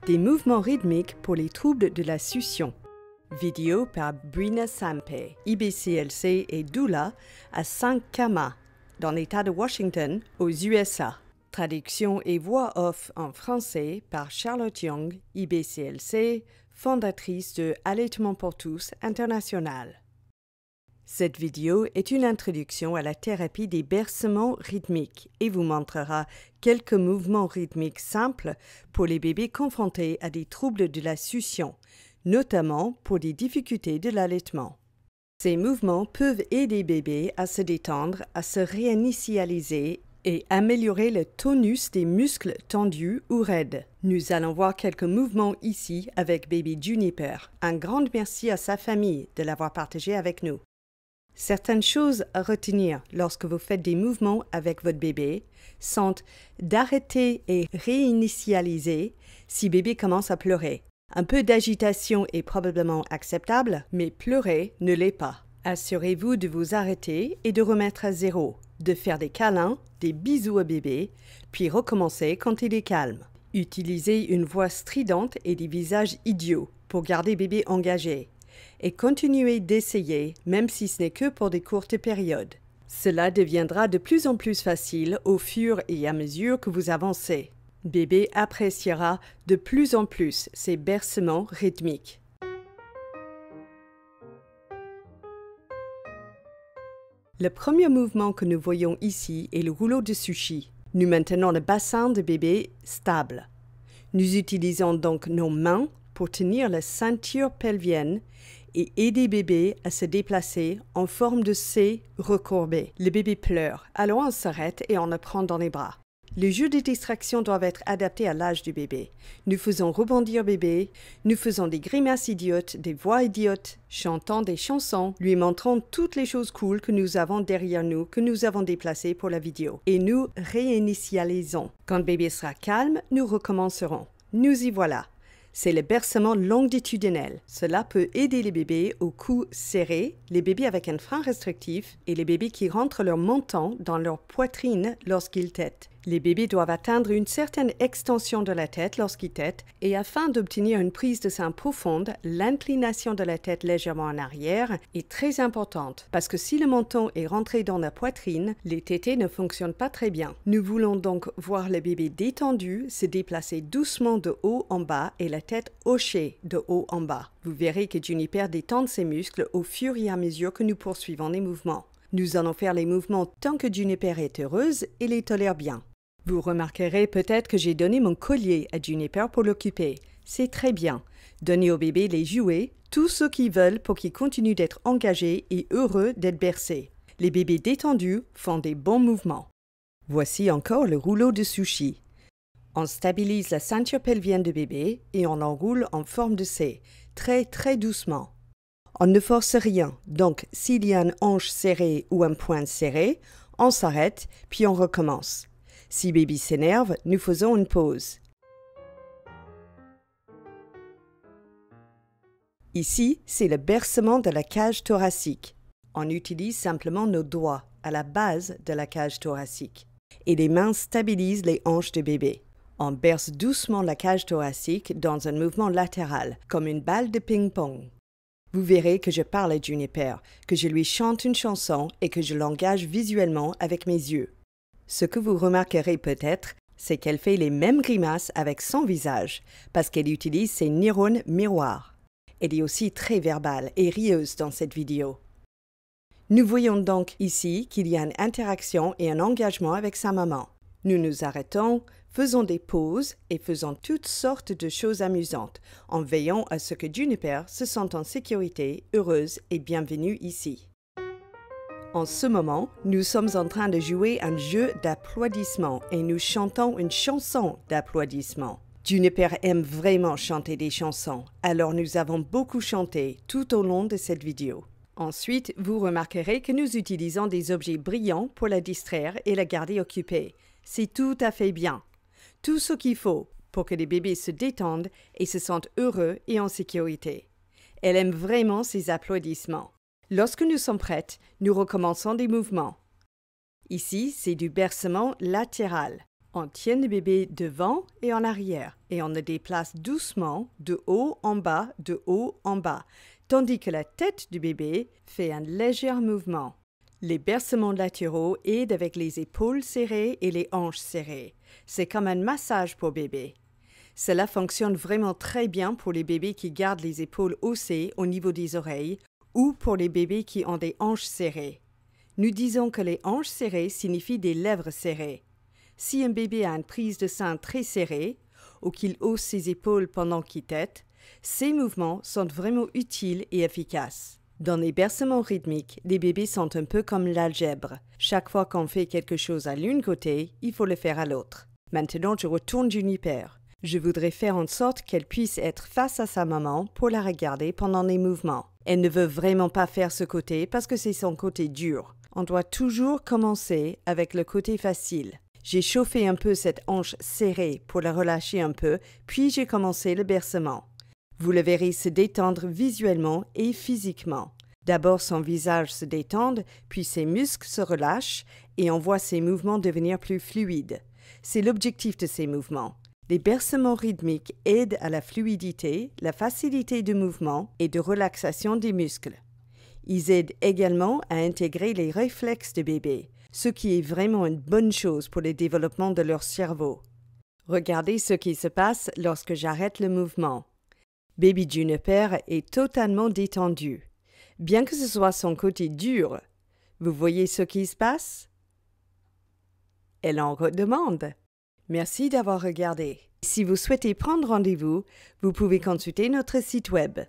Des mouvements rythmiques pour les troubles de la succion. Vidéo par Brina Sampe, IBCLC et doula à Saint-Kama, dans l'État de Washington, aux USA. Traduction et voix off en français par Charlotte Young, IBCLC, fondatrice de Allaitement pour tous International. Cette vidéo est une introduction à la thérapie des bercements rythmiques et vous montrera quelques mouvements rythmiques simples pour les bébés confrontés à des troubles de la succion, notamment pour des difficultés de l'allaitement. Ces mouvements peuvent aider bébés à se détendre, à se réinitialiser et améliorer le tonus des muscles tendus ou raides. Nous allons voir quelques mouvements ici avec bébé Juniper. Un grand merci à sa famille de l'avoir partagé avec nous. Certaines choses à retenir lorsque vous faites des mouvements avec votre bébé sont d'arrêter et réinitialiser si bébé commence à pleurer. Un peu d'agitation est probablement acceptable, mais pleurer ne l'est pas. Assurez-vous de vous arrêter et de remettre à zéro, de faire des câlins, des bisous à bébé, puis recommencer quand il est calme. Utilisez une voix stridente et des visages idiots pour garder bébé engagé. Et continuez d'essayer, même si ce n'est que pour des courtes périodes. Cela deviendra de plus en plus facile au fur et à mesure que vous avancez. Bébé appréciera de plus en plus ces bercements rythmiques. Le premier mouvement que nous voyons ici est le rouleau de sushi. Nous maintenons le bassin de bébé stable. Nous utilisons donc nos mains pour tenir la ceinture pelvienne et aider bébé à se déplacer en forme de C recourbé. Le bébé pleure, alors on s'arrête et on le prend dans les bras. Les jeux de distraction doivent être adaptés à l'âge du bébé. Nous faisons rebondir bébé, nous faisons des grimaces idiotes, des voix idiotes, chantons des chansons, lui montrons toutes les choses cool que nous avons derrière nous, que nous avons déplacées pour la vidéo. Et nous réinitialisons. Quand bébé sera calme, nous recommencerons. Nous y voilà. C'est le bercement longitudinel. Cela peut aider les bébés au cou serré, les bébés avec un frein restrictif et les bébés qui rentrent leur menton dans leur poitrine lorsqu'ils tètent. Les bébés doivent atteindre une certaine extension de la tête lorsqu'ils tètent et afin d'obtenir une prise de sein profonde, l'inclination de la tête légèrement en arrière est très importante parce que si le menton est rentré dans la poitrine, les tétés ne fonctionnent pas très bien. Nous voulons donc voir le bébé détendu se déplacer doucement de haut en bas et la tête hochée de haut en bas. Vous verrez que Juniper détend ses muscles au fur et à mesure que nous poursuivons les mouvements. Nous allons faire les mouvements tant que Juniper est heureuse et les tolère bien. Vous remarquerez peut-être que j'ai donné mon collier à Juniper pour l'occuper. C'est très bien. Donnez au bébé les jouets, tout ce qu'ils veulent pour qu'il continue d'être engagé et heureux d'être bercé. Les bébés détendus font des bons mouvements. Voici encore le rouleau de sushi. On stabilise la ceinture pelvienne de bébé et on l'enroule en forme de C, très doucement. On ne force rien, donc s'il y a une hanche serrée ou un poing serré, on s'arrête puis on recommence. Si bébé s'énerve, nous faisons une pause. Ici, c'est le bercement de la cage thoracique. On utilise simplement nos doigts à la base de la cage thoracique. Et les mains stabilisent les hanches de bébé. On berce doucement la cage thoracique dans un mouvement latéral, comme une balle de ping-pong. Vous verrez que je parle à Juniper, que je lui chante une chanson et que je l'engage visuellement avec mes yeux. Ce que vous remarquerez peut-être, c'est qu'elle fait les mêmes grimaces avec son visage, parce qu'elle utilise ses neurones miroirs. Elle est aussi très verbale et rieuse dans cette vidéo. Nous voyons donc ici qu'il y a une interaction et un engagement avec sa maman. Nous nous arrêtons, faisons des pauses et faisons toutes sortes de choses amusantes, en veillant à ce que Juniper se sente en sécurité, heureuse et bienvenue ici. En ce moment, nous sommes en train de jouer un jeu d'applaudissements et nous chantons une chanson d'applaudissements. Juniper aime vraiment chanter des chansons, alors nous avons beaucoup chanté tout au long de cette vidéo. Ensuite, vous remarquerez que nous utilisons des objets brillants pour la distraire et la garder occupée. C'est tout à fait bien. Tout ce qu'il faut pour que les bébés se détendent et se sentent heureux et en sécurité. Elle aime vraiment ces applaudissements. Lorsque nous sommes prêtes, nous recommençons des mouvements. Ici, c'est du bercement latéral. On tient le bébé devant et en arrière et on le déplace doucement de haut en bas, tandis que la tête du bébé fait un léger mouvement. Les bercements latéraux aident avec les épaules serrées et les hanches serrées. C'est comme un massage pour bébé. Cela fonctionne vraiment très bien pour les bébés qui gardent les épaules haussées au niveau des oreilles ou pour les bébés qui ont des hanches serrées. Nous disons que les hanches serrées signifient des lèvres serrées. Si un bébé a une prise de sein très serrée ou qu'il hausse ses épaules pendant qu'il tète, ces mouvements sont vraiment utiles et efficaces. Dans les bercements rythmiques, les bébés sont un peu comme l'algèbre. Chaque fois qu'on fait quelque chose à l'un côté, il faut le faire à l'autre. Maintenant, je retourne Juniper. Je voudrais faire en sorte qu'elle puisse être face à sa maman pour la regarder pendant les mouvements. Elle ne veut vraiment pas faire ce côté parce que c'est son côté dur. On doit toujours commencer avec le côté facile. J'ai chauffé un peu cette hanche serrée pour la relâcher un peu, puis j'ai commencé le bercement. Vous le verrez se détendre visuellement et physiquement. D'abord son visage se détend, puis ses muscles se relâchent et on voit ses mouvements devenir plus fluides. C'est l'objectif de ces mouvements. Les bercements rythmiques aident à la fluidité, la facilité de mouvement et de relaxation des muscles. Ils aident également à intégrer les réflexes de bébé, ce qui est vraiment une bonne chose pour le développement de leur cerveau. Regardez ce qui se passe lorsque j'arrête le mouvement. Baby Juniper est totalement détendu. Bien que ce soit son côté dur, vous voyez ce qui se passe? Elle en redemande. Merci d'avoir regardé. Si vous souhaitez prendre rendez-vous, vous pouvez consulter notre site web.